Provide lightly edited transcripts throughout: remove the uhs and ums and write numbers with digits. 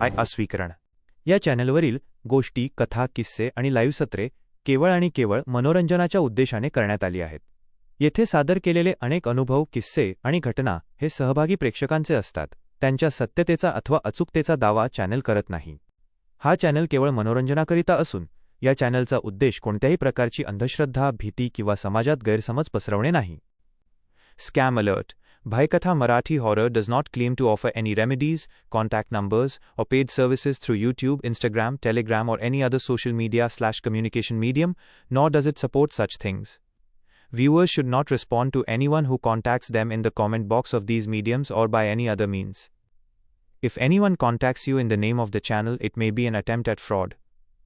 अस्वीकरण. या चॅनलवरील गोष्टी, कथा, किस्से आणि लाईव्ह सत्रे केवळ आणि केवळ मनोरंजनाच्या उद्देशाने करण्यात आली आहेत. येथे सादर केलेले अनेक अनुभव, किस्से आणि घटना हे सहभागी प्रेक्षकांचे असतात. त्यांच्या सत्यतेचा अथवा अचूकतेचा दावा चॅनल करत नाही. हा चॅनल केवळ मनोरंजनाकरिता असून या चॅनलचा उद्देश कोणत्याही प्रकारची अंधश्रद्धा, भीती किंवा समाजात गैरसमज पसरवणे नाही. Scam alert. Bhaikatha Marathi Horror does not claim to offer any remedies, contact numbers, or paid services through YouTube, Instagram, Telegram, or any other social media/communication medium, nor does it support such things. Viewers should not respond to anyone who contacts them in the comment box of these mediums or by any other means. If anyone contacts you in the name of the channel, it may be an attempt at fraud.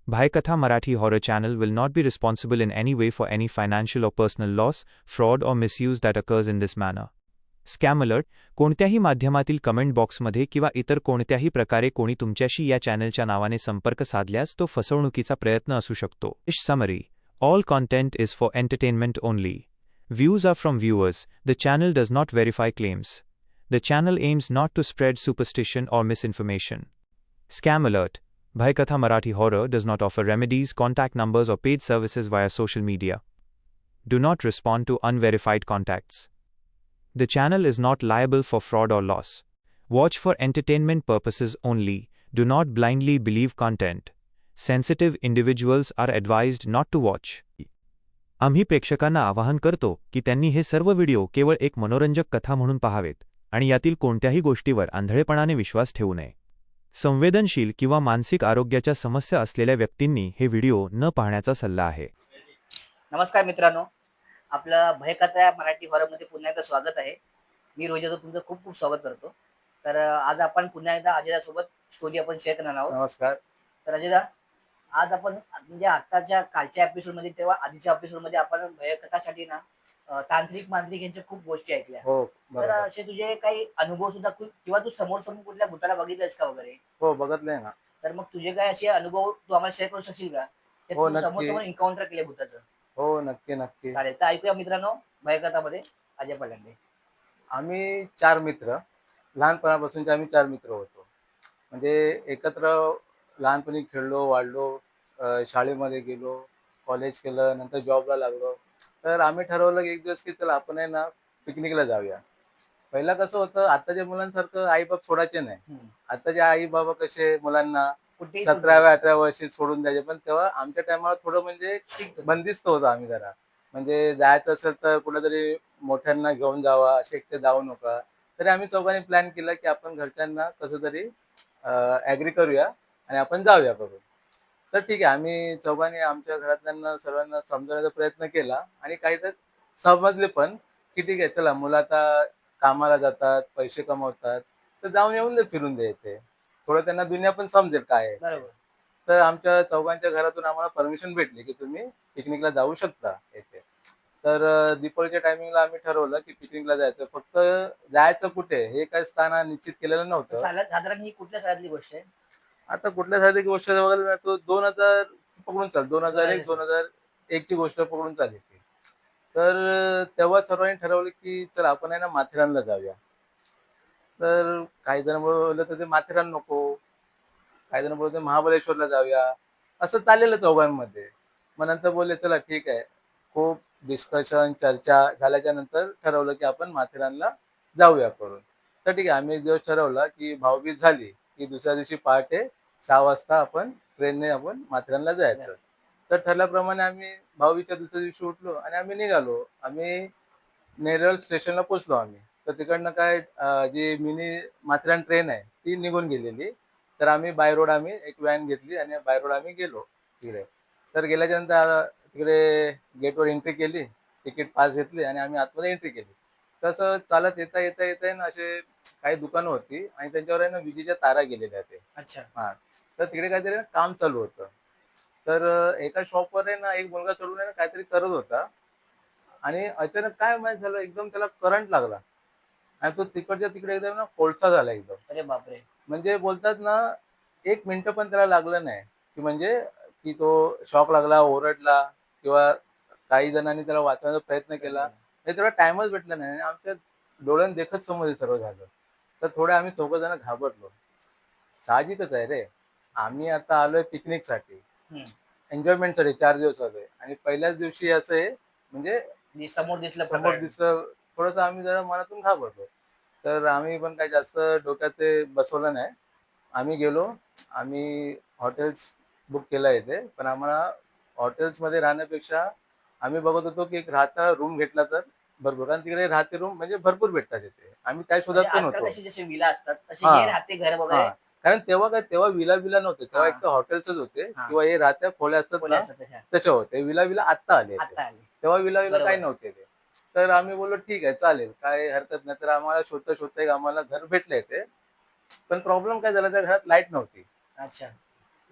Bhaikatha Marathi Horror Channel will not be responsible in any way for any financial or personal loss, fraud or misuse that occurs in this manner. Scam alert. कोणत्याही माध्यमातील comment बॉक्समध्ये किंवा इतर कोणत्याही प्रकारे कोणी तुमच्याशी या चॅनलच्या नावाने संपर्क साधल्यास तो फसवणुकीचा प्रयत्न असू शकतो. Summary. All content is for entertainment only. Views are from viewers. The channel does not verify claims. The channel aims not to spread superstition or misinformation. Scam alert. Bhaikatha Marathi Horror does not offer remedies, contact numbers, or paid services via social media. Do not respond to unverified contacts. The channel is not liable for fraud or loss. Watch for entertainment purposes only. Do not blindly believe content. Sensitive individuals are advised not to watch. आम्ही प्रेक्षकांना आवाहन करतो की त्यांनी हे सर्व video केवळ एक मनोरंजक कथा म्हणून पाहावेत आणि यातील कोणत्याही गोष्टीवर आंधळेपणाने विश्वास ठेवू नये. संवेदनशील किंवा मानसिक आरोग्याच्या समस्या असलेल्या व्यक्तींनी हे व्हिडिओ न पाहण्याचा सल्ला आहे. नमस्कार मित्रांनो, आपलं भयकथा मराठी हॉररमध्ये पुन्हा एकदा स्वागत आहे. मी रोहित तुमचं खूप खूप स्वागत करतो. तर आज आपण पुन्हा एकदा अजयदासोबत स्टोरी आपण शेअर करणार आहोत. नमस्कार. तर अजयदा, आज आपण म्हणजे आताच्या कालच्या एपिसोडमध्ये तेव्हा आधीच्या एपिसोडमध्ये आपण भयकथासाठी ना तांत्रिक मांत्रिक यांच्या खूप गोष्टी ऐकल्या. हो, तर बरोबर. असे तुझे काही अनुभव सुद्धा किंवा तू समोर समोर कुठल्या भूताला बघितलंस का वगैरे? हो, बघितलंय ना. तर मग तुझे काय असे अनुभव तू आम्हाला शेअर करू शकशील का? ते हो, तू समोर नक्की. समोर एन्काउंटर केले भूताचं. हो, नक्की. चालेल, तर ऐकूया मित्रांनो भयकथामध्ये अजय पलांडे. आम्ही 4 मित्र, लहानपणापासूनचे आम्ही 4 मित्र होतो. म्हणजे एकत्र लहानपणी खेळलो, वाढलो, शाळेमध्ये गेलो, कॉलेज केलं, नंतर जॉबला लागलो. तर आम्ही ठरवलं की एक दिवस की चला आपण आहे ना पिकनिकला जाऊया. पहिला कसं होतं, आताच्या मुलांसारखं आई-बाप सोडायचे नाही. आताचे आई-बाबा कसे मुलांना कुठेही 17व्या-18व्या वर्षी सोडून द्यायचे. पण तेव्हा आमच्या टायमाला थोडं म्हणजे बंदिस्त होतो आम्ही जरा. म्हणजे जायचं असेल तर कुठेतरी मोठ्यांना घेऊन जावा, असे एकटे जाऊ नका. तरी आम्ही चौघांनी प्लॅन केला की आपण घरच्यांना कसं तरी ॲग्री करूया आणि आपण जाऊया करून. तर ठीक आहे, आम्ही चौघांनी आमच्या घरातल्यांना सर्वांना समजवण्याचा प्रयत्न केला आणि काहीतरी समजले पण, की ठीक आहे चला मुलं आता कामाला जातात, पैसे कमवतात, तर जाऊन येऊन दे फिरून दे इथे. थोडं त्यांना दुनिया पण समजेल काय आहे. बरोबर. तर आमच्या चौघांच्या घरातून आम्हाला परमिशन भेटली, की तुम्ही पिकनिकला जाऊ शकता इथे. तर दीपावलीच्या टायमिंगला आम्ही ठरवलं, की पिकनिकला जायचं. फक्त जायचं कुठे हे काही स्थान निश्चित केलेलं नव्हतं. साधारण ही कुठल्या सालातली गोष्ट आहे? आता कुठल्या साधी गोष्ट बघायला जातो 2000 पकडून चाल 2001 2001 ची गोष्ट पकडून चालेल ती. तर तेव्हा सर्वांनी ठरवलं, की चला आपण आहे ना माथेरानला जाऊया. तर काही जण बोलले तर ते माथेरान नको. काही जण बोलले महाबळेश्वरला जाऊया. असं चाललेलं चौघांमध्ये. मग नंतर बोलले चला ठीक आहे. खूप डिस्कशन, चर्चा झाल्याच्या नंतर ठरवलं, की आपण माथेरानला जाऊया करून. तर ठीक आहे, आम्ही एक दिवस ठरवला, की भाऊबीज झाली, की दुसऱ्या दिवशी पहाटे 6 वाजता आपण ट्रेनने आपण माथेरानला जायचं. तर ठरल्याप्रमाणे आम्ही भाऊबीजच्या दुसऱ्या दिवशी उठलो आणि आम्ही निघालो. आम्ही नेरळ स्टेशनला पोहोचलो आम्ही. तर तिकडनं काय जी मिनी माथेरान ट्रेन आहे, ती निघून गेलेली. तर आम्ही बाय रोड आम्ही एक व्हॅन घेतली आणि बाय रोड आम्ही गेलो तिकडे. तर गेल्याच्यानंतर तिकडे गेटवर एंट्री केली, तिकीट पास घेतली आणि आम्ही आतमध्ये एंट्री केली. तसं चालत येता ना असे काही दुकानं होती आणि त्यांच्यावर आहे ना विजेच्या तारा गेलेल्या ते. अच्छा. हां. तर तिकडे काहीतरी ना काम चालू होतं. तर एका शॉपवर आहे ना एक मुलगा चढून आहे ना काहीतरी करत होता आणि अचानक काय माहीत झालं एकदम त्याला करंट लागला आणि तो तिकडच्या तिकडे एकदम ना कोळसा झाला एकदम. अरे बापरे! म्हणजे बोलतात ना 1 मिनिटं पण त्याला लागलं नाही, की म्हणजे की तो शॉक लागला, ओरडला किंवा काही जणांनी त्याला वाचवण्याचा प्रयत्न केला. म्हणजे तेवढा टाईमच भेटला नाही आणि आमच्या डोळ्यांनी देखत समोर हे सर्व झालं. तर थोडे आम्ही चौघं जण घाबरलो. साहजिकच आहे रे. आम्ही आता आलोय पिकनिकसाठी, हम्म. एन्जॉयमेंटसाठी 4 दिवस आलोय आणि पहिल्याच दिवशी असं आहे म्हणजे समोर दिसलं समोर प्रकरण. दिसलं, थोडंसं आम्ही जरा मनातून घाबरलो. तर आम्ही पण काही जास्त डोक्यात ते बसवलं नाही. आम्ही गेलो. आम्ही हॉटेल्स बुक केलं इथे. पण आम्हाला हॉटेल्समध्ये राहण्यापेक्षा आम्ही बघत होतो, की एक राहता रूम घेतला तर बरोबर. कारण तिकडे राहते रूम म्हणजे भरपूर भेटतात तिथे. आम्ही त्या शोधात म्हणजे पण आजकाल होतो. कशी जसे विला असतात तसे हे हां, राहते घर वगैरे. हां. कारण तेव्हा काय तेव्हा विला नव्हते. तेव्हा हा एक तर हॉटेल्सच होते हा किंवा हे राहत्या खोल्या असतात खोल्या ना, असतात तशा तशा होते. विला आत्ता आले ते. आता आले. तेव्हा विला काही बरोबर. नव्हते ते. तर आम्ही बोललो ठीक आहे चालेल, काही हरकत नाही. तर आम्हाला शोधता-शोधता एक आम्हाला घर भेटलं इथे. पण प्रॉब्लेम काय झाला त्या घरात लाईट नव्हती. अच्छा.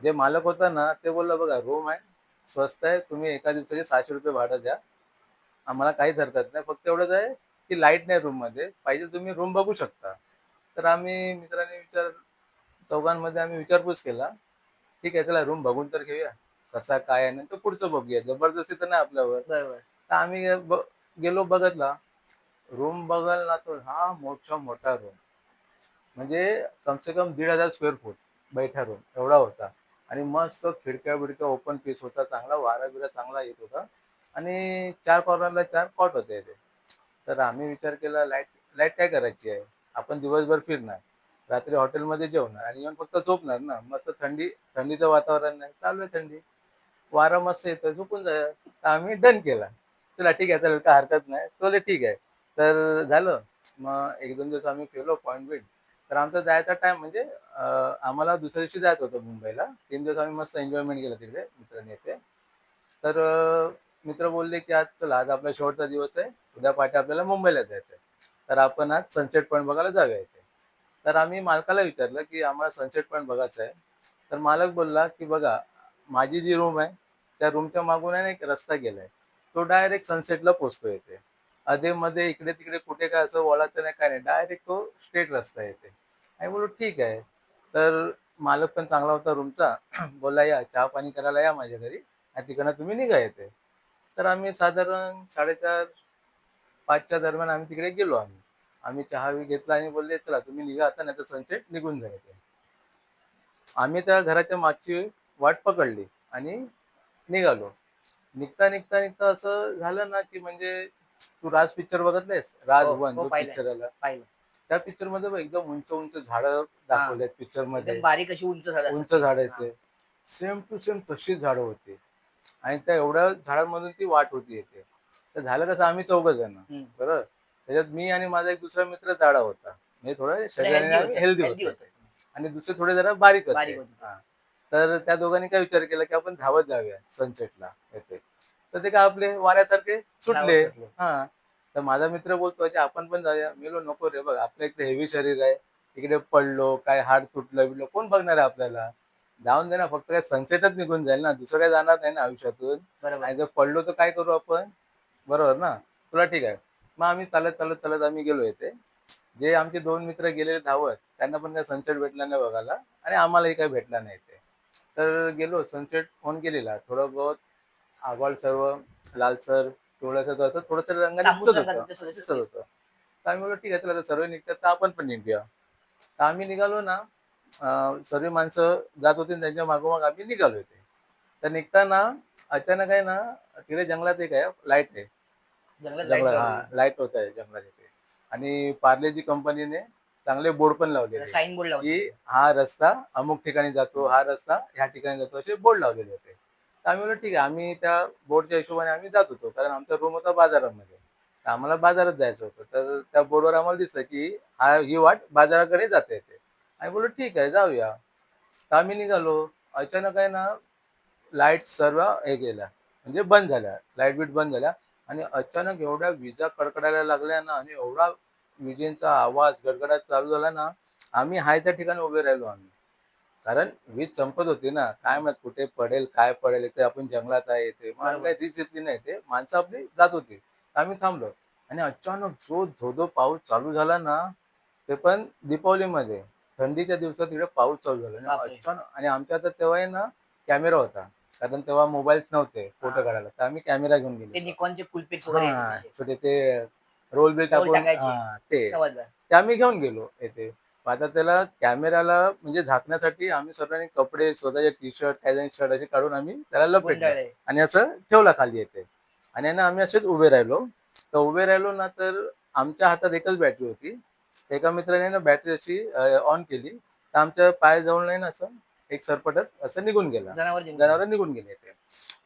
जे मालक होता ना, ते बोलला बघा रूम आहे, स्वस्त आहे. तुम्ही एका दिवसाचे ₹600 भाडं द्या. आम्हाला काहीच हरकत नाही. फक्त एवढंच आहे, की लाईट नाही रूममध्ये. पाहिजे तुम्ही रूम बघू शकता. तर आम्ही मित्रांनी चौघांमध्ये आम्ही विचारपूस केला. ठीक आहे चला रूम बघून तर घेऊया. कसा काय आहे नंतर पुढचं बघूया. जबरदस्ती तर नाही आपल्यावर. बरोबर. तर आम्ही गेलो बघितला. रूम बघायला ना तो हा मोठा रूम. म्हणजे कम से कम 1,500 स्क्वेअर फूट बैठा रूम एवढा होता. आणि मस्त खिडक्या-बिडक्या ओपन पेस होता. चांगला वारा-बिरा चांगला येत होता. आणि 4 कॉर्नरला 4 कॉट होते इथे. तर आम्ही विचार केला लाईट लाईट काय करायची आहे? आपण दिवसभर फिरणार, रात्री हॉटेलमध्ये जेवणार आणि येऊन फक्त झोपणार ना. मस्त थंडीचं वातावरण नाही, चालू आहे थंडी. वारा मस्त येतोय, झोपून जाऊया. तर आम्ही डन केला. चला ठीक आहे, चालेल काही हरकत नाही. तो बोलले ठीक आहे. तर झालं. मग 1-2 दिवस आम्ही फिरलो पॉइंट बिट. तर आमचा जायचा टाईम म्हणजे आम्हाला दुसऱ्या दिवशी जायचं होतं मुंबईला. 3 दिवस आम्ही मस्त एन्जॉयमेंट केलं तिकडे मित्रांनी इथे. तर मित्र बोलले, की आज आपला शेवटचा दिवस आहे. उद्या पहाटे आपल्याला मुंबईला जायचं आहे. तर आपण आज सनसेट पॉईंट बघायला जाऊया इथे. तर आम्ही मालकाला विचारलं, की आम्हाला सनसेट पॉईंट बघायचा आहे. तर मालक बोलला, की बघा माझी जी रूम आहे, त्या रूमच्या मागून आहे ना एक रस्ता गेलाय. तो डायरेक्ट सनसेटला पोहोचतो इथे. अधेमध्ये इकडे-तिकडे कुठे काय असं वळायचं नाही, काय नाही. डायरेक्ट तो स्ट्रेट रस्ता आहे इथे. आम्ही बोललो ठीक आहे. तर मालक पण चांगला होता रूमचा. बोलला, "या चहा-पाणी करायला या माझ्या घरी आणि तिकडनं तुम्ही निघा इथे." तर आम्ही साधारण 4:30-5च्या दरम्यान आम्ही तिकडे गेलो आम्ही. आम्ही चहा घेतला आणि बोलले, "चला तुम्ही निघा आता, नाहीतर सनसेट निघून जाईल इथे." आम्ही त्या घराच्या मागची वाट पकडली आणि निघालो. निघता असं झालं ना, की म्हणजे तू राज पिक्चर बघितलायस? राज हो 1 हो, जो पाहिलंय. पिक्चर आला. पाहिलं. त्या पिक्चरमध्ये बघ एकदम उंच-उंच झाडं हा. दाखवलेत एकदम पिक्चरमध्ये. बारीक अशी उंच झाड असतात उंच ती. झाडं आहेत हा. ते. सेम टू सेम तशीच झाडं होती आणि त्या एवढ्या झाडांमधून ती वाट होती इथे. तर झालं कसं आम्ही चौघं जण, हम्म. बरोबर. त्याच्यात मी आणि माझा एक दुसरा मित्र जाडा होता. म्हणजे थोडं म्हणजे शरीराने हेल्दी आम्ही होतं, हेल्दी हेल्दी होतो होतं. ते. आणि दुसरे थोडे जरा बारीक होते. बारीक होते ते. हां. तर त्या दोघांनी काय विचार केला, की आपण धावत जाऊया सनसेटला इथे. तर ते काय आपले वाऱ्यासारखे धावत सुटले. सुटले. हां. तर माझा मित्र बोलतोय, की आपण पण जाऊया. मी बोललो, "नको रे, बघ आपलं एक तर हेवी शरीर आहे. इकडे पडलो, काय हाड तुटलं-बिटलं कोण बघणार आहे आपल्याला? जाऊन दे ना, फक्त काय सनसेटच निघून जाईल ना, दुसरं काही जाणार नाही ना आयुष्यातून. बरोबर. आणि जर पडलो तर काय करू आपण? बरोबर ना? तुला ठीक आहे." मग आम्ही चालत आम्ही गेलो इथे. जे आमचे 2 मित्र गेलेले धावत, त्यांना पण काही सनसेट भेटला नाही बघायला आणि आम्हालाही काही भेटला नाही ते. तर गेलो सनसेट होऊन गेलेला. थोडं बहुत आभाळ सर्व लालसर, पिवळसर असं थोडंसं रंगाने तांबूस दिसत रंगात होतं. दिसत दिसत होतं. दिसतो. तर आम्ही बोललो, "ठीक आहे, चला आता सर्व निघतात तर आपण पण निघूया." तर आम्ही निघालो ना, सर्व माणसं जात होती आणि त्यांच्या मागोमाग आम्ही निघालो ते. तर निघताना अचानक आहे ना, तिकडे जंगलात एक आहे लाईट आहे. जंगलात लाईट जंगलात लावलेली. हां, लाईट होत आहे जंगलात इथे. आणि पार्लेजी कंपनीने चांगले बोर्ड पण लावलेले, साईन बोर्ड की लावलेले. हा रस्ता अमुक ठिकाणी जातो, हा रस्ता ह्या ठिकाणी जातो असे बोर्ड लावलेले होते. तर आम्ही बोललो ठीक आहे. आम्ही त्या बोर्डच्या हिशोबाने आम्ही जात होतो. कारण आमचा रूम होता बाजारामध्ये. तर आम्हाला बाजारात जायचं होतं. तर त्या बोर्डवर आम्हाला दिसलं, की ही वाट बाजाराकडे जाते ते. आम्ही बोललो ठीक आहे जाऊया. तर आम्ही निघालो. अचानक आहे ना लाईट सर्व हे गेल्या, म्हणजे बंद झाल्या. लाईट बीट बंद झाल्या आणि अचानक एवढ्या विजा कडकडायला लागल्या ना आणि एवढा विजेंचा आवाज गडगडाट चालू झाला ना, आम्ही आहे त्या ठिकाणी उभे राहिलो आम्ही. कारण वीज चमकत होती ना, काय माहीत कुठे पडेल, काय पडेल? इथे आपण जंगलात आहे इथे. मग आम्ही बरोबर. काही रिस्क घेतली नाही ते. माणसं आपली जात होती. तर आम्ही थांबलो आणि अचानक जो धो-धो पाऊस चालू झाला ना, ते पण दीपावलीमध्ये. थंडीच्या दिवसात तिकडे पाऊस चालू झाला आणि बापरे. अचानक आणि आमच्या हातात तेव्हा आहे ना कॅमेरा होता. कारण तेव्हा मोबाईल्स नव्हते हा. फोटो काढायला. तर आम्ही कॅमेरा घेऊन ते गेलेलो. निकॉनचे कुलपिक्स वगैरे यायचे हां, तसे. छोटे ते रोल बिल रोल टाकून टाकायचे. हां, ते. समजलं. ते आम्ही घेऊन गेलो इथे. आता त्याला कॅमेराला म्हणजे झाकण्यासाठी आम्ही सर्वांनी कपडे स्वतःचे टी शर्ट काही शर्ट असे काढून आम्ही त्याला लपेटलं गुंडाळले. आणि असं ठेवला खाली येते. आणि आहे ना आम्ही असेच उभे राहिलो. तर उभे राहिलो ना तर आमच्या हातात एकच बॅटरी होती. एका मित्राने ना बॅटरी अशी ऑन केली. तर आमच्या पायाजवळ नाही ना असं एक सरपटत असं निघून गेला. जनावर जिंकले. जनावर निघून गेले ते.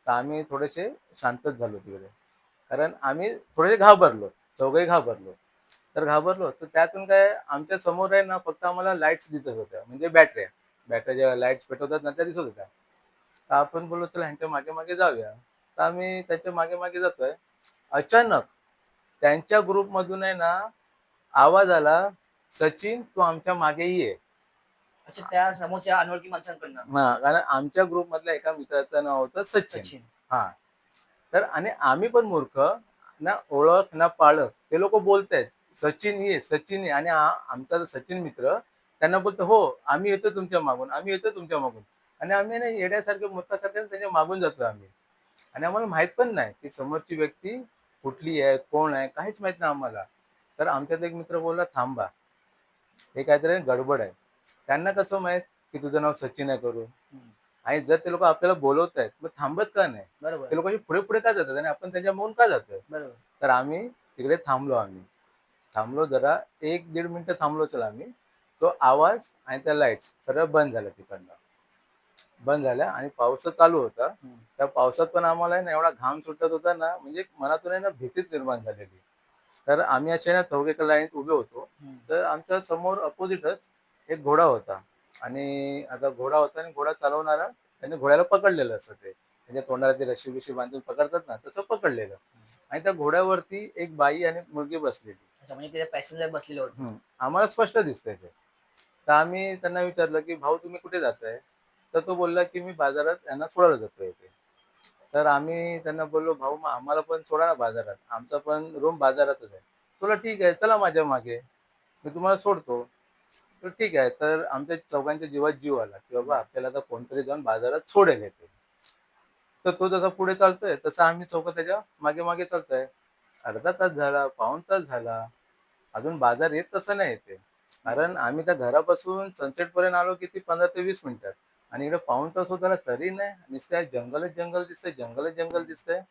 तर आम्ही थोडेसे शांतच झालो तिकडे. कारण आम्ही थोडे घाबरलो. चौघही घाबरलो. तर घाबरलो तर त्यातून काय आमच्या समोर आहे ना फक्त आम्हाला लाईट्स दिसत होत्या म्हणजे बॅटऱ्या. बॅटऱ्या ज्या लाईट्स पेटवतात ना त्या दिसत होत्या. तर आपण बोललो चला ह्यांच्या मागे मागे जाऊया. तर आम्ही त्यांच्या मागे मागे जातोय. अचानक त्यांच्या ग्रुपमधून आहे ना आवाज आला, "सचिन तू आमच्या मागे ये." अच्छा, त्या समोरच्या अनोळखी माणसांकडनं. हां, कारण आमच्या ग्रुपमधल्या एका मित्राचं नाव होतं सचिन. सचिन. हां. तर आणि आम्ही पण मूर्ख, ना ओळख ना पाळख. ते लोकं बोलतायत, "सचिन ये, सचिन ये." आणि आमचा जो सचिन मित्र त्यांना बोलतो, "हो, आम्ही येतो तुमच्या मागून, आम्ही येतो तुमच्या मागून." आणि आम्ही ना येड्यासारखे मूर्खासारखे त्यांच्या मागून जातो आम्ही. आणि आम्हाला माहीत पण नाही, की समोरची व्यक्ती कुठली आहे, कोण आहे, काहीच माहीत नाही आम्हाला. तर आमच्यातला एक मित्र बोलला, "थांबा, हे काहीतरी गडबड आहे." त्यांना कसं माहीत, की तुझं नाव सचिन आहे करून? हम्म. आणि जर ते लोकं आपल्याला बोलवतायत, मग थांबत का नाही? बरोबर. ते लोक पुढे-पुढे का जातात आणि आपण त्यांच्या मागून का जातोय? बरोबर. तर आम्ही तिकडे थांबलो आम्ही. थांबलो जरा 1-1.5 मिनिटं थांबलो चला आम्ही. तो आवाज आणि त्या लाईट्स सगळं बंद झालं तिकडनं. बंद झाल्या आणि पाऊस चालू होता. हम्म. त्या पावसात पण आम्हाला आहे ना एवढा घाम सुटत होता ना, म्हणजे मनातून आहे ना भीतीच निर्माण झालेली. तर आम्ही असे ना चौघे एका लाईनीत उभे होतो. हम्म. तर आमच्या समोर अपोझिटच एक घोडा होता आणि आता घोडा होता आणि घोडा चालवणारा त्याने घोड्याला पकडलेलं असतं ते. म्हणजे तोंडाला ती रस्सी-बिशी बांधून पकडतात ना, तसं पकडलेलं. आणि त्या घोड्यावरती एक बाई आणि एक मुलगी बसलेली. अच्छा, म्हणजे तिथे पॅसेंजर बसलेले होते. आम्हाला स्पष्ट दिसतंय ते. तर आम्ही त्यांना विचारलं, की "भाऊ तुम्ही कुठे जाताय?" तर तो बोलला, की "मी बाजारात यांना सोडायला जातोय इथे." तर आम्ही त्यांना बोललो, "भाऊ मग आम्हाला पण सोडा ना बाजारात. आमचा पण रूम बाजारातच आहे." "तुला ठीक आहे, चला माझ्या मागे. मी तुम्हाला सोडतो." तर ठीक आहे. तर आमच्या चौघांच्या जीवात जीव आला, की बाबा आपल्याला आता कोणतरी जाऊन बाजारात सोडेल इथे. तर तो जसा पुढे चालतोय, तसं आम्ही चौघं त्याच्या मागे-मागे चालतोय. अर्धा तास झाला, पाऊण तास झाला. अजून बाजार येत तसं नाही येते. कारण आम्ही त्या घरापासून सनसेटपर्यंत आलो किती 15 ते 20 मिनिटात आणि इकडे पाऊण तास होत आला तरी नाही. नुसतं जंगलच जंगल दिसतंय, जंगलच जंगल दिसतंय.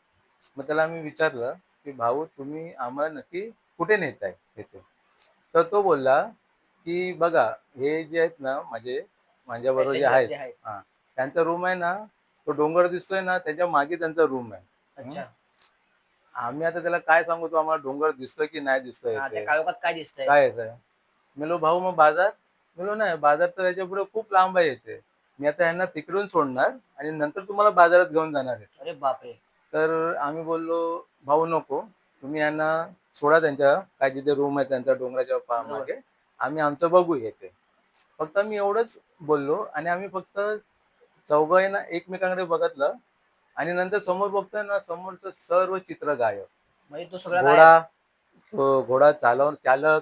मग त्याला आम्ही विचारलं, की "भाऊ तुम्ही आम्हाला नक्की कुठे नेताय इथे?" तर तो बोलला, की "बघा हे जे आहेत ना माझ्याबरोबर जे पॅसेंजर आहेत जे आहेत. हां, त्यांचा रूम आहे ना, तो डोंगर दिसतोय ना त्याच्या मागे त्यांचा रूम आहे." अच्छा. आम्ही आता त्याला काय सांगू तो आम्हाला डोंगर दिसतोय की नाही दिसतोय हा, त्या इथे? काळोखात काय दिसतंय? काय आहे? मी म्हणलो, "भाऊ मग बाजार?" म्हणलो, "नाही बाजार तर याच्यापुढे खूप लांब आहे इथे. मी आता यांना तिकडून सोडणार आणि नंतर तुम्हाला बाजारात घेऊन जाणार आहे." अरे बापरे. तर आम्ही बोललो, "भाऊ नको. तुम्ही यांना सोडा त्यांच्या काय जिथे रूम आहे त्यांचा डोंगराच्या बरोबर. मागे. आम्ही आमचं बघू इथे." फक्त मी एवढंच बोललो आणि आम्ही फक्त चौघंही ना एकमेकांकडे बघितलं आणि नंतर समोर बघतोय ना समोरचं सर्व चित्र गायब. म्हणजे तो सगळा गायब. घोडा, तो घोडा चालक,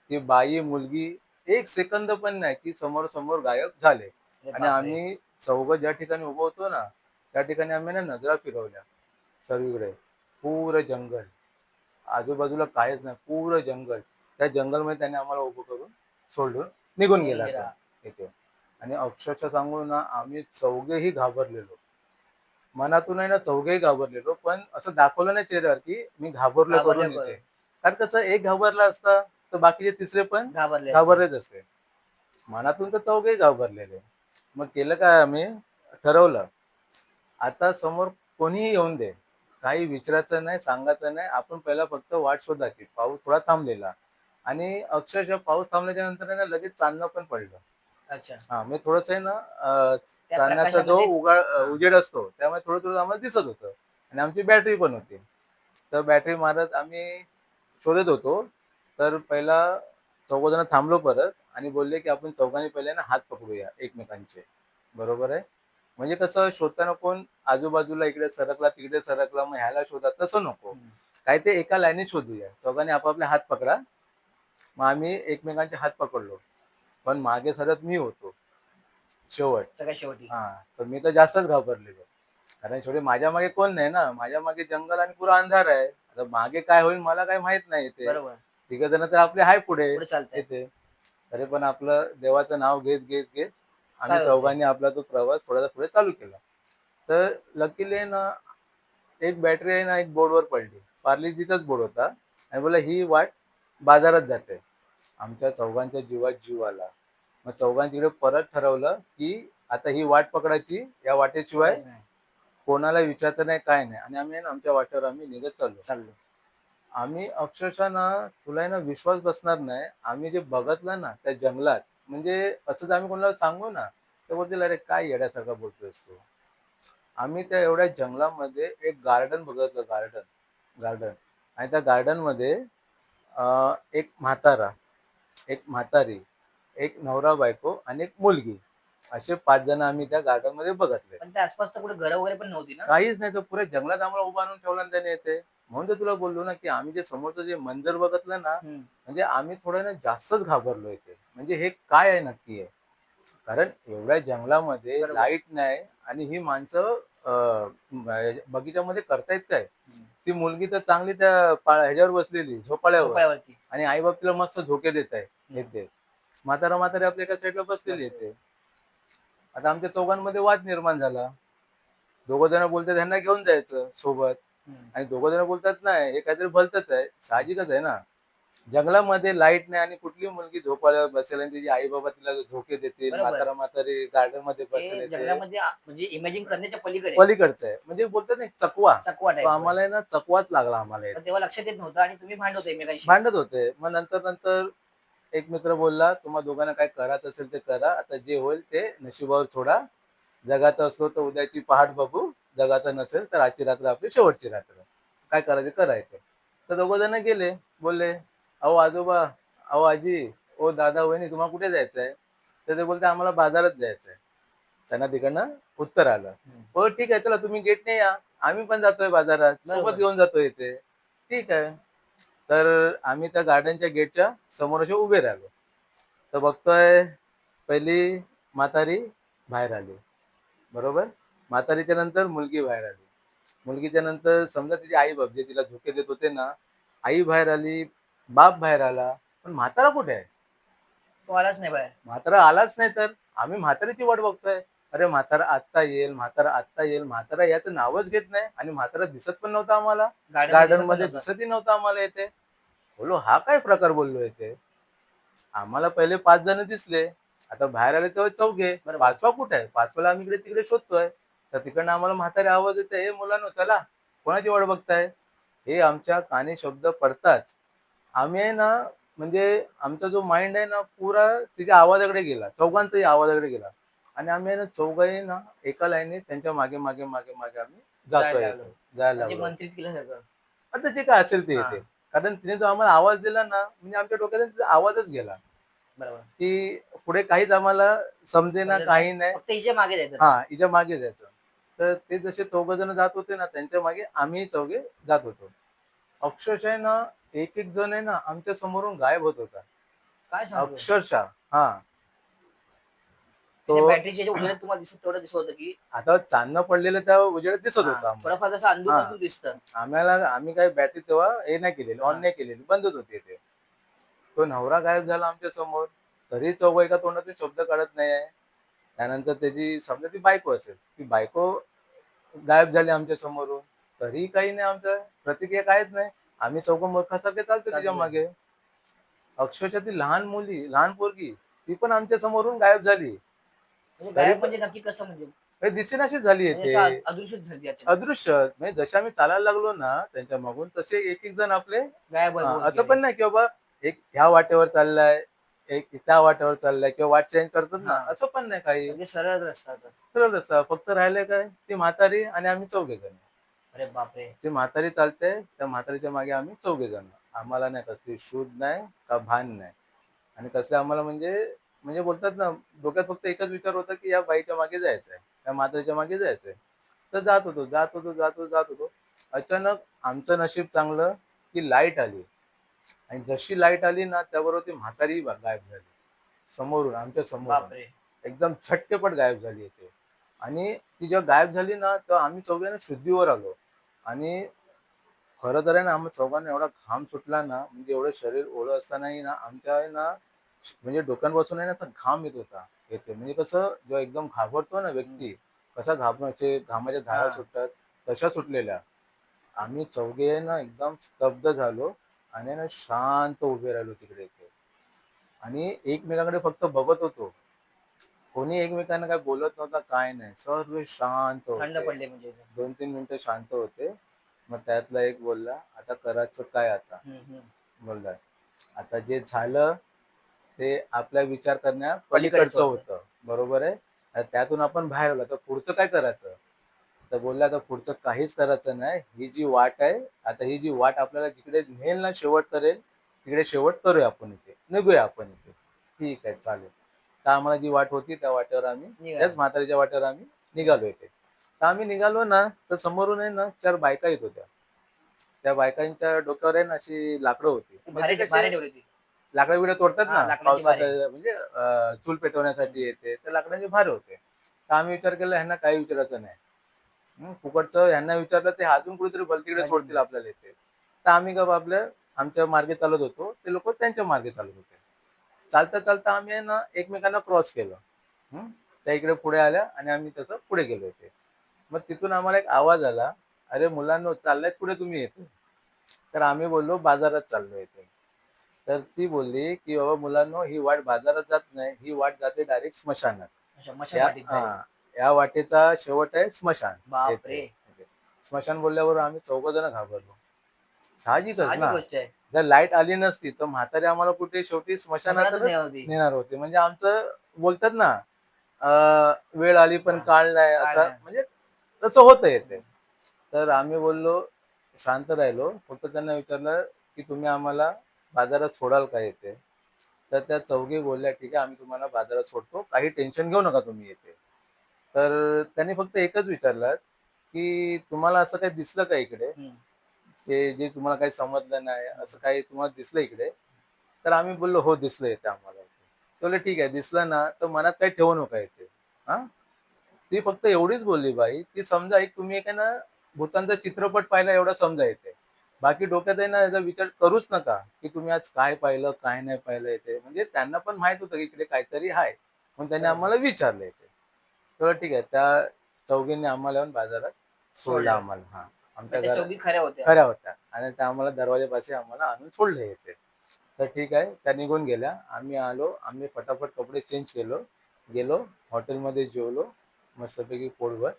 ती बाई, मुलगी एक सेकंद पण नाही की समोर गायब झाले. अरे आणि बापरे. आम्ही चौघं ज्या ठिकाणी उभं होतो ना, त्या ठिकाणी आम्ही ना नजरा फिरवल्या सर्वीकडे. पुरं जंगल. आजूबाजूला काहीच नाही. पुरं जंगल. त्या जंगलमध्ये त्याने आम्हाला उभं करून सोडून निघून निघून गेला तो गेला. इथे. आणि अक्षरशः सांगू ना, आम्ही चौघेही घाबरलेलो. मनातून आहे ना चौघेही घाबरलेलो. पण असं दाखवलं नाही चेहऱ्यावर, की मी घाबरलो घाबरल्या करून इथे. करून. कारण कसं एक घाबरला असता, तर बाकीचे तिसरे पण घाबरले असते. घाबरलेच असते. मनातून तर चौघेही घाबरलेले. मग केलं काय आम्ही, ठरवलं, आता समोर कोणीही येऊन दे. काही विचारायचं नाही, सांगायचं नाही. आपण पहिला फक्त वाट शोधायची. पाऊस थोडा थांबलेला आणि अक्षरशः पाऊस थांबल्याच्या नंतर आहे ना लगेच चांदणं पण पडलं. अच्छा. हां, म्हणजे थोडंसं आहे ना त्या चांदण्याचा जो प्रकाशामध्ये. हा. उजेड असतो, त्यामुळे थोडं-थोडं आम्हाला दिसत होतं आणि आमची बॅटरी पण होती. तर बॅटरी मारत आम्ही शोधत होतो. तर पहिला चौघंजण थांबलो परत आणि बोलले, की आपण चौघांनी पहिले ना हात पकडूया एकमेकांचे. बरोबर आहे? म्हणजे कसं शोधताना कोण आजूबाजूला इकडे सरकला, तिकडे सरकला, मग ह्याला शोधा तसं नको. हम्म. काय ते एका लाईनीत शोधूया. चौघांनी आपापले हात पकडा. मग आम्ही एकमेकांचे हात पकडलो. पण मागे सरत मी होतो शेवट. सगळ्यात शेवटी. हां, तर मी तर जास्तच घाबरलेलो. कारण शेवटी माझ्या मागे कोण नाही ना. माझ्या मागे जंगल आणि पुरा अंधार आहे. आता मागे काय होईल मला काही माहीत नाही इथे. बरोबर. तिघं जण तर आपले आहे पुढे पुढे चालतंय. इथे. तरी पण आपलं देवाचं नाव घेत घेत घेत आम्ही काय होते? चौघांनी आपला तो प्रवास थोडासा पुढे चालू केला. तर लकीली ना एक बॅटरी आहे ना एक बोर्डवर पडली. पार्लेजीचाच बोर्ड होता आणि बोलला ही वाट बाजारात जाते. आमच्या चौघांच्या जीवात जीव आला. मग चौघांनी तिकडे परत ठरवलं, की आता ही वाट पकडायची. या वाटेशिवाय सोडायचं नाही. कोणाला विचारायचं नाही, काय नाही. आणि आम्ही आहे ना आमच्या वाटेवर आम्ही निघत चाललो. चाललो. आम्ही अक्षरशः ना तुला आहे ना विश्वास बसणार नाही. आम्ही जे बघितलं ना त्या जंगलात, म्हणजे असंच आम्ही कोणाला सांगू ना, तर बोलतील, "अरे काय येड्यासारखा बोलतोयस तू?" आम्ही त्या एवढ्या जंगलामध्ये एक गार्डन बघितलं, गार्डन गार्डन आणि त्या गार्डनमध्ये एक म्हातारा, एक म्हातारी, एक नवरा-बायको आणि एक मुलगी असे 5 जण आम्ही त्या गार्डनमध्ये बघितले. पण त्या आसपास तर कुठे घरं वगैरे पण नव्हती ना? काहीच नाही, तर पुऱ्या जंगलात आम्हाला उभा आणून ठेवला ना त्याने इथे. म्हणून तर तुला बोललो ना, की आम्ही जे समोरचं जे मंजर बघितलं ना, हं. म्हणजे आम्ही थोडं ना जास्तच घाबरलो इथे. म्हणजे हे काय आहे नक्की आहे? कारण एवढ्या जंगलामध्ये बरोबर. लाईट नाही आणि ही माणसं बगीच्यामध्ये करतायत काय? हं. ती मुलगी तर चांगली त्या ह्याच्यावर बसलेली झोपाळ्यावर झोपाळ्यावरती. आणि आई-बाप तिला मस्त झोके देत आहे हं. इथे. म्हातारा-म्हातारी आपल्या एका साईडला बसलेली बसले. इथे. आता आमच्या चौघांमध्ये वाद निर्माण झाला. दोघं जण बोलतात ह्यांना घेऊन जायचं सोबत हं. आणि दोघं जण बोलतात नाही हे काहीतरी भलतंच आहे. साहजिकच आहे ना. जंगलामध्ये लाईट नाही आणि कुठली मुलगी झोपाळ्यावर बसेल आणि तिचे आई-बाबा तिला झोके देतील. बरोबर. म्हातारा-म्हातारी गार्डनमध्ये बसेल हे इथे. जंगलामध्ये म्हणजे इमॅजिन करण्याच्या पलीकडे आहे. पलीकडचं आहे. म्हणजे बोलतात ना चकवा. चकवा तो टाईपवर आहे. आम्हाला आहे ना चकवाच लागला आम्हाला पण इथे. तेव्हा लक्षात येत नव्हतं आणि तुम्ही भांडत होते एकमेकांशी. भांडत होते. मग नंतर एक मित्र बोलला, "तुम्हा दोघांना काय करायचं असेल ते करा. आता जे होईल ते नशिबावर सोडा. जगाचं असलो तर उद्याची पहाट बघू. जगाचं नसेल तर आजची रात्र आपली शेवटची रात्र. काय करायचं करायचं." तर दोघं जण गेले. बोलले, "अहो आजोबा, अहो आजी, ओ दादा, वहिनी तुम्हाला कुठे जायचं आहे?" तर ते बोलते, "आम्हाला बाजारात जायचं आहे." त्यांना तिकडनं उत्तर आलं. हं. "हो ठीक आहे, चला तुम्ही गेटने या. आम्ही पण जातोय बाजारात. सोबत बरोबर. घेऊन जातोय इथे." ठीक आहे. तर आम्ही त्या गार्डनच्या गेटच्या समोर असे उभे राहिलो. तर बघतोय पहिली म्हातारी बाहेर आली. बरोबर? म्हातारीच्या नंतर मुलगी बाहेर आली. मुलगीच्या नंतर समजा तिचे आई-बाप जे तिला झोके देत होते ना, आई बाहेर आली, बाप बाहेर आला. पण म्हातारा कुठे आहे? तो आलाच नाही बाहेर. म्हातारा आलाच नाही तर आम्ही म्हातारीची वाट बघतोय. अरे म्हातारा आत्ता येईल, म्हातारा आत्ता येईल. म्हातारा याचं नावच घेत नाही आणि म्हातारा दिसत पण नव्हता आम्हाला. गार्डनमध्ये दिसत पण गार्डनमध्ये नव्हता. दिसतही नव्हता आम्हाला इथे. बोललो हा काय प्रकार बोललो इथे? आम्हाला पहिले 5 जण दिसले. आता बाहेर आले तेव्हा 4घे. बरोबर. 5वा कुठे आहे? 5वाला आम्ही इकडे-तिकडे शोधतोय. तर तिकडनं आम्हाला म्हातारे आवाज येतोय, "ए मुलांनो चला, कोणाची वाट बघताय?" हे आमच्या कानी शब्द पडताच आम्ही आहे ना, म्हणजे आमचा जो माइंड आहे ना, पुरा तिच्या आवाजाकडे गेला. चौघांचाही आवाजाकडे गेला आणि आम्ही आहे ना, चौघंही ना, एका लाईनीत त्यांच्या मागे आम्ही जायला जातोय लागलो. इथे. जायला म्हणजे लागलो. मंत्रित केल्यासारखं. आता जे काय असेल ते हां. येते. कारण तिने जो आम्हाला आवाज दिला ना, म्हणजे आमच्या डोक्यात तिचा आवाजच गेला, बरोबर. की पुढे काहीच आम्हाला समजेना, समजत नाही. काही नाही. फक्त हिच्या मागे जायचं. हां, हिच्या मागे जायचं. तर ते जसे चौघं जण जात होते ना, त्यांच्या मागे आम्ही चौघे जात होतो. अक्षरशः आहे ना, एक-एक जण आहे ना, आमच्या समोरून गायब होत होता. काय सांगतोय? अक्षरशः. हां. तो त्या बॅटरीच्या ह्याच्या उजेडात तुम्हाला तेवढं दिसत होतं, की आता चांदणं पडलेलं त्या उजेडात दिसत हां, होतं आम्हाला. थोडंफार जसं हां. अंधुक-अंधुक दिसतं. आम्ही काही बॅटरी तेव्हा हे नाही केलेली, ऑन हां. नाही केलेली, बंदच होती ते. तो नवरा गायब झाला आमच्या समोर. तरी चौघं एका तोंडातून शब्द काढत नाही आहे. त्यानंतर त्याची समजा ती बायको असेल. ती बायको गायब झाली आमच्या समोरून. तरीही काही नाही आमचं प्रतिक्रिया काहीच नाही. आम्ही चौघं मूर्खासारखे चालतो तिच्या चालतोय. मागे. अक्षरशः ती लहान पोरगी, ती पण आमच्या समोरून गायब झाली. म्हणजे तरी गायब पण म्हणजे नक्की कसं म्हणजे? काही दिसेनाशीच झाली म्हणजे ते. असं अदृश्यच झाली अचानक. अदृश्य म्हणजे जसे आम्ही चालायला लागलो ना त्यांच्या मागून तसे एक-एक जण आपले गायब होत असं गेले. पण नाही की बाबा एक ह्या वाटेवर चाललाय, एक त्या वाटेवर चाललाय किंवा वाट चेंज करतात ना, हां. असं पण नाही काही. म्हणजे सरळ रस्ता होता. सरळ रस्ता. फक्त राहिलंय काय? ती म्हातारी आणि आम्ही चौघे जण. अरे बापरे! ती म्हातारी चालते, त्या म्हातारीच्या मागे आम्ही चौघे जण. आम्हाला नाही कसली शूध नाही का भान नाही. आणि कसले आम्हाला म्हणजे म्हणजे बोलतात ना, डोक्यात फक्त एकच विचार होता, की या बाईच्या मागे जायचंय. त्या म्हातारीच्या मागे जायचंय. तर जात होतो. अचानक आमचं नशीब चांगलं, की लाईट आली आणि जशी लाईट आली ना, त्याबरोबर ती म्हातारी गायब झाली. समोरून, आमच्या समोरून. बापरे! एकदम झटकेपट गायब झाली ती. आणि ती जेव्हा गायब झाली ना, तेव्हा आम्ही चौघे शुद्धीवर आलो. आणि खरं तर आहे ना, आम्हा चौघांना एवढा घाम सुटला ना, म्हणजे एवढं शरीर ओलं असतानाही ना, आमच्या आहे ना म्हणजे डोक्यांपासून आहे ना असा घाम येत होता येते. म्हणजे कसं जेव्हा एकदम घाबरतो ना व्यक्ती, कसा घाबरायचे घामाच्या धारा हा सुटतात, तशा सुटलेल्या. आम्ही चौघे ना एकदम स्तब्ध झालो आणि ना शांत उभे राहिलो तिकडे ते आणि एकमेकांकडे फक्त बघत होतो. कोणी एकमेकांना काय बोलत नव्हता, काय नाही. सर्व शांत थंड होते. पडले म्हणजे एकदम. 2-3 मिनिटं शांत होते. मग त्यातला एक बोलला, "आता करायचं काय आता?" हम्म. बोलला, "आता जे झालं ते आपला विचार करण्या पलीकडेच पलीकडचं होतं. होतं." बरोबर आहे? आता त्यातून आपण बाहेर आलो. आता पुढचं काय करायचं? तर बोलला, "आता पुढचं काहीच करायचं नाही. ही जी वाट आहे, आता ही जी वाट आपल्याला जिकडे नेईल ना शेवट करेल, तिकडे शेवट करूया आपण इथे. निघूया आपण इथे." ठीक आहे, चालेल. तर आम्हाला जी वाट होती त्या वाटेवर आम्ही निघाला. त्याच म्हातारीच्या वाटेवर आम्ही निघालो इथे. तर आम्ही निघालो ना, तर समोरून आहे ना 4 बायका येत होत्या. त्या बायकांच्या डोक्यावर आहे ना अशी लाकडं होती. ती म्हणजे ते कसे भारे ठेवली होती. लाकडं-बिकडं तोडतात हा ना लाकडाची पावसात भारे. म्हणजे चूल पेटवण्यासाठी येते. तर लाकडाचे भारे होते. तर आम्ही विचार केला ह्यांना काही विचारायचं नाही. फुकटचं ह्यांना विचारलं ते अजून कुठेतरी भलतीकडे सोडतील भलती. आपल्याला इथे. तर आम्ही गप आपल्या आमच्या मार्गे चालत होतो. ते लोकं त्यांच्या मार्गे चालत होते. चालता-चालता आम्ही आहे ना एकमेकांना क्रॉस केलं. हं. त्या इकडे पुढे आल्या आणि आम्ही तसं पुढे गेलो इथे. मग तिथून आम्हाला एक आवाज आला, "अरे मुलांनो चाललायत कुठे तुम्ही इथे?" तर आम्ही बोललो, "बाजारात चाललोय इथे." तर ती बोलली, की "बाबा मुलांनो ही वाट बाजारात जात नाही, ही वाट जाते डायरेक्ट स्मशानात. अच्छा मशान या वाटीत डायरेक्ट. हां, या वाटेचा शेवट आहे स्मशान बाप येथे." रे. येथे. स्मशान बोलल्यावर आम्ही चौघं जण घाबरलो. साहजिकच साहजिक ना. गोष्ट आहे. जर लाईट आली नसती, तर म्हातारे आम्हाला कुठे शेवटी स्मशानातच स्मशानातच नेणार होती. नेणार होते. म्हणजे आमचं बोलतात ना, अ, वेळ आली पण हा काळ नाही काय असं नाही. म्हणजे तसं होतंय ते. हम्म. तर आम्ही बोललो, शांत राहिलो. फक्त त्यांना विचारलं, की "तुम्ही आम्हाला बाजारात सोडाल का इथे?" तर त्या चौघी बोलल्या, "ठीक आहे, आम्ही तुम्हाला बाजारात सोडतो. काही टेन्शन घेऊ नका तुम्ही इथे." तर त्यांनी फक्त एकच विचारलं, की "तुम्हाला असं काही दिसलं का इकडे? हम्म. की जे तुम्हाला काही समजलं नाही, असं काही तुम्हाला दिसलं इकडे?" तर आम्ही बोललो, "हो, दिसलं इथे आम्हाला." ते बोलले, "ठीक आहे, दिसलं ना, तर मनात काही ठेवू नका इथे." हां. ती फक्त एवढीच बोलली बाई, की समजा एक तुम्ही एक आहे ना, भूतांचा चित्रपट पाहिला एवढं समजा येते. बाकी डोक्यात आहे ना, याचा विचार करूच नका, की तुम्ही आज काय पाहिलं, काय नाही पाहिलं इथे. म्हणजे त्यांना पण माहीत होतं, की इकडे काहीतरी आहे. म्हणून त्यांनी बरोबर. आम्हाला विचारलं इथे. तर ठीक आहे, त्या चौघींनी आम्हाला येऊन बाजारात सोडलं सोडलं. आम्हाला. हां, आमच्या म्हणजे त्या घरा चौघी खऱ्या होत्या. खऱ्या होत्या आणि त्या आम्हाला दरवाजापाशी आम्हाला आणून सोडले इथे. तर ठीक आहे, त्या निघून गेल्या. आम्ही आलो. आम्ही फटाफट कपडे चेंज केलो. गेलो हॉटेलमध्ये जेवलो मस्तपैकी पोटभर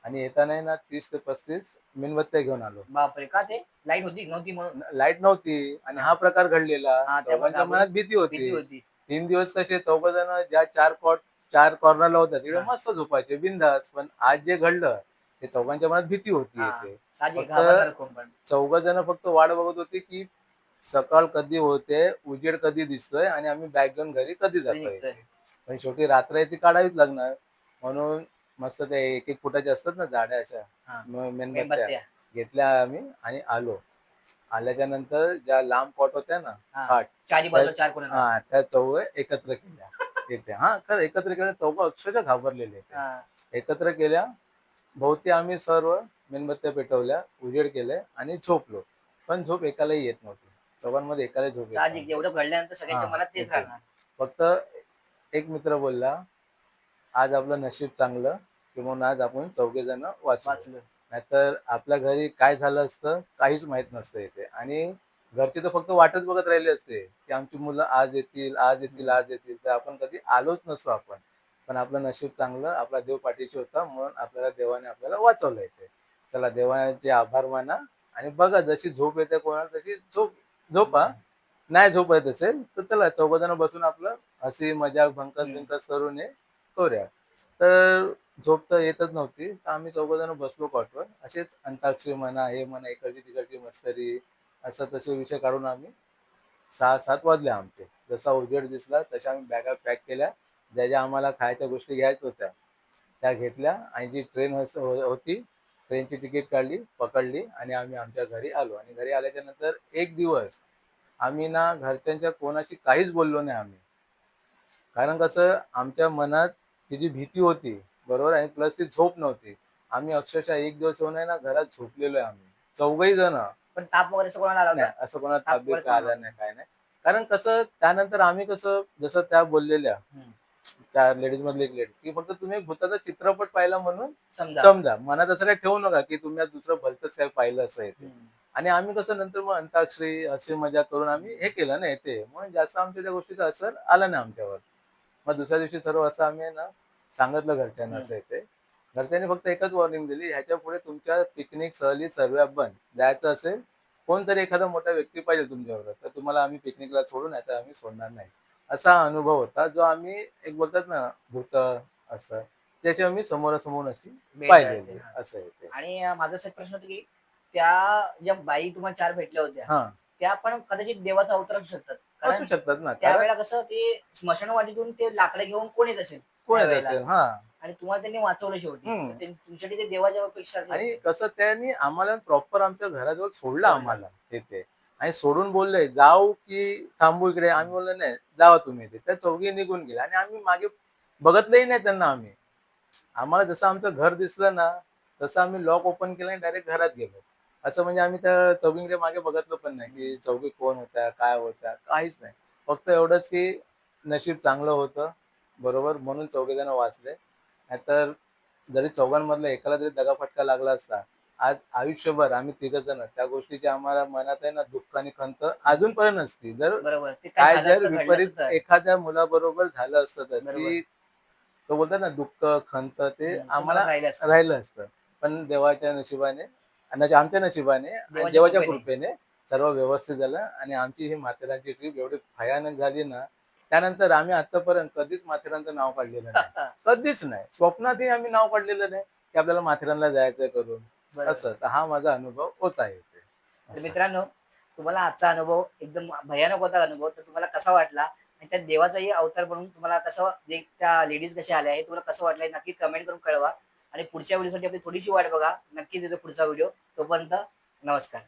आणि येताना आहे ना 30 ते 35 मेणबत्त्या घेऊन आलो. बापरे का ते लाईट होती नव्हती म्हणून. लाईट नव्हती आणि हा हा प्रकार घडलेला. हा त्यामुळे चौघांच्या मनात घाबरून भीती भीती होती. होती. 3 दिवस कसे चौघ जण ज्या 4 कॉर्नरला होत्या तिकडे हा मस्त झोपायचे बिंदास. पण आज जे घडलं ते चौघांच्या मनात भीती होती हा इथे. साहजिक फक्त घाबरणार कोण पण. चौघ जण फक्त वाट बघत होती, की सकाळ कधी होते, उजेड कधी दिसतोय आणि आम्ही बॅग घेऊन घरी कधी कधी जातोय निघतोय. इथे. पण शेवटी रात्र आहे ती काढावीच लागणार. म्हणून मस्त ते 1-1 फुटाच्या असतात ना जाड्या अशा हा मेणबत्त्या मेणबत्त्या. घेतल्या आम्ही आणि आलो. आल्याच्या नंतर ज्या लांब कॉट होत्या ना हा खाट चारी त्या बाजूला चार कोणाला. हां, त्या चौघ एकत्र केल्या इथे. हां, खरं एकत्र केल्या चौघ अक्षरशः घाबरलेले ते. हा एकत्र केल्या. भोवती आम्ही सर्व मेणबत्त्या पेटवल्या, उजेड केले आणि झोपलो. पण झोप एकालाही येत नव्हती. चौघांमध्ये एकालाही झोप येत साहजिक नव्हती. एवढं घडल्यानंतर सगळ्यांच्या हां, मनात तेच येते. राहणार. फक्त एक मित्र बोलला, "आज आपलं नशीब चांगलं, की म्हणून आज आपण चौघे जण वाचलो. वाचलं. नाहीतर आपल्या घरी काय झालं असतं काहीच माहीत नसतं इथे." आणि घरचे तर फक्त वाटच बघत राहिले असते, की आमची मुलं आज येतील, आज येतील, हम्म. आज येतील. तर आपण कधी आलोच नसतो आपण. पण आपलं नशीब चांगलं, आपला देव पाठीशी होता म्हणून आपल्याला देवाने आपल्याला वाचवलं इथे. चला देवाचे आभार माना आणि बघा जशी झोप येते कोणाला तशी झोपा. नाही झोप येत असेल तर चला चौघजण बसून आपलं हसी मजाक हम्म. भंकस करून हे करूया. तर झोप तर येतच नव्हती. तर आम्ही चौघजण बसलो कॉटवर. असेच अंताक्षरी म्हणा, हे म्हणा, इकडची तिकडची मस्करी असं तसे विषय काढून आम्ही 6-7 वाजले आमचे. जसा उजेड दिसला तशा आम्ही बॅगा पॅक केल्या. ज्या ज्या आम्हाला खायच्या गोष्टी घ्यायच्या होत्या, त्या घेतल्या आणि जी ट्रेन होती, ट्रेनची तिकीट काढली, पकडली आणि आम्ही आमच्या घरी आलो आणि घरी आल्याच्या नंतर 1 दिवस आम्ही ना घरच्यांच्या कोणाशी काहीच बोललो नाही आम्ही. कारण कसं आमच्या मनात ती जी भीती होती, बरोबर आणि प्लस ती झोप नव्हती. आम्ही अक्षरशः 1 दिवस येऊन आहे ना घरात झोपलेलो आहे आम्ही. चौघही जण. पण ताप वगैरे असं कोणाला आला नाही, होता. असं कोणाला ताप ताप-बीप वगैरे काय कोणाला आला होता. नाही, काय नाही. कारण कसं त्यानंतर आम्ही कसं जसं त्या बोललेल्या हम्म. त्या लेडीज मधली एक लेडी की फक्त तुम्ही एक भूताचा चित्रपट पाहिला म्हणून समजा. समजा, मनात असं काही ठेवू नका की तुम्ही आज दुसरं भलतंच काही पाहिलं असं येते. हम्म. आणि आम्ही कसं नंतर मग अंताक्षरी हसी मजाक करून आम्ही हे केलं ना येते, म्हणून जास्त आमच्या त्या गोष्टीचा असर आला नाही आमच्यावर. मग दुसऱ्या दिवशी सर्व असं आम्ही आहे ना सांगितलं घरच्यांना हम्म. असं येते. घरच्यांनी फक्त एकच वॉर्निंग दिली, ह्याच्या पुढे तुमच्या पिकनिक सहली सर्व बंद. जायचं असेल कोणतरी एखादा मोठा व्यक्ती पाहिजे तुमच्याबरोबर, तर तुम्हाला आम्ही पिकनिकला सोडू, नाही तर आम्ही सोडणार नाही. असा अनुभव होता जो आम्ही एक बोलतात ना भूत असं त्याची आम्ही समोरासमोर अशी भेट झाली होती, पाहिलेली हा. असं आहे ते. आणि माझा असा एक प्रश्न होता की त्या ज्या बाई तुम्हाला 4 भेटल्या होत्या, हा, त्या पण कदाचित देवाचा अवतार असू शकतात. असू कारण शकतात ना, कारण त्यावेळेला कसं ते स्मशानवाडीतून ते लाकडं घेऊन कोण येत असेल कोण येत त्यावेळेला, असेल. हा. आणि तुम्हाला त्यांनी वाचवलं शेवटी. तर हम्म. तुमच्यासाठी ते देवाच्या पेक्षा आणि कसं त्यांनी आम्हाला प्रॉपर आमच्या घराजवळ सोडलं सोडलं. आम्हाला तिथे. आणि सोडून बोलले जाऊ की थांबू इकडे, आम्ही बोललो नाही जावा तुम्ही इथे. त्या चौघी निघून गेल्या आणि आम्ही मागे बघितलंही नाही त्यांना आम्ही. आम्हाला जसं आमचं घर दिसलं ना तसं आम्ही लॉक ओपन केलं आणि डायरेक्ट घरात गेलो. असं म्हणजे आम्ही त्या चौघींकडे मागे बघितलं पण नाही की चौघी कोण होत्या, काय होत्या, काहीच नाही. फक्त एवढंच की नशीब चांगलं होतं, बरोबर, म्हणून चौघेजण वाचले. नाहीतर जरी चौघांमधला एकाला जरी दगाफटका लागला असता, आज आयुष्यभर आम्ही तिघजण त्या गोष्टीची आम्हाला मनात आहे ना दुःख आणि खंत अजूनपर्यंत असती. जर बरोबर, ते काय काय झालं जर असतं, घडलं विपरीत असतं तर. एखाद्या मुलाबरोबर झालं असतं तर बरोबर. ती तो बोलतात ना दुःख, खंत ते ते आम्हाला मनात राहिलं असतं. राहिलं असतं. पण देवाच्या नशिबाने आणि आमच्या नशिबाने आणि देवाच्या देवाच्या कृपेने. कृपेने सर्व व्यवस्थित झालं आणि आमची ही माथेरानची ट्रिप एवढी भयानक झाली ना, त्यानंतर आम्ही आतापर्यंत कधीच माथेरानचं नाव काढलेलं नाही. कधीच नाही. स्वप्नातही आम्ही नाव काढलेलं नाही, की आपल्याला माथेरानला जायचंय करून. बरोबर. असं. तर हा माझा अनुभव होता इथे. तर असं. मित्रांनो, तुम्हाला आजचा अनुभव एकदम भयानक होता अनुभव. तर तुम्हाला कसा वाटला? आणि त्या देवाचाही अवतार बनून तुम्हाला कसं, जे त्या लेडीज कशा आल्या हे तुम्हाला कसं वाटलं, हे नक्की कमेंट करून कळवा. आणि पुढच्या व्हिडिओसाठी आपली थोडीशी वाट बघा. नक्कीच येतो पुढचा व्हिडिओ. तोपर्यंत नमस्कार.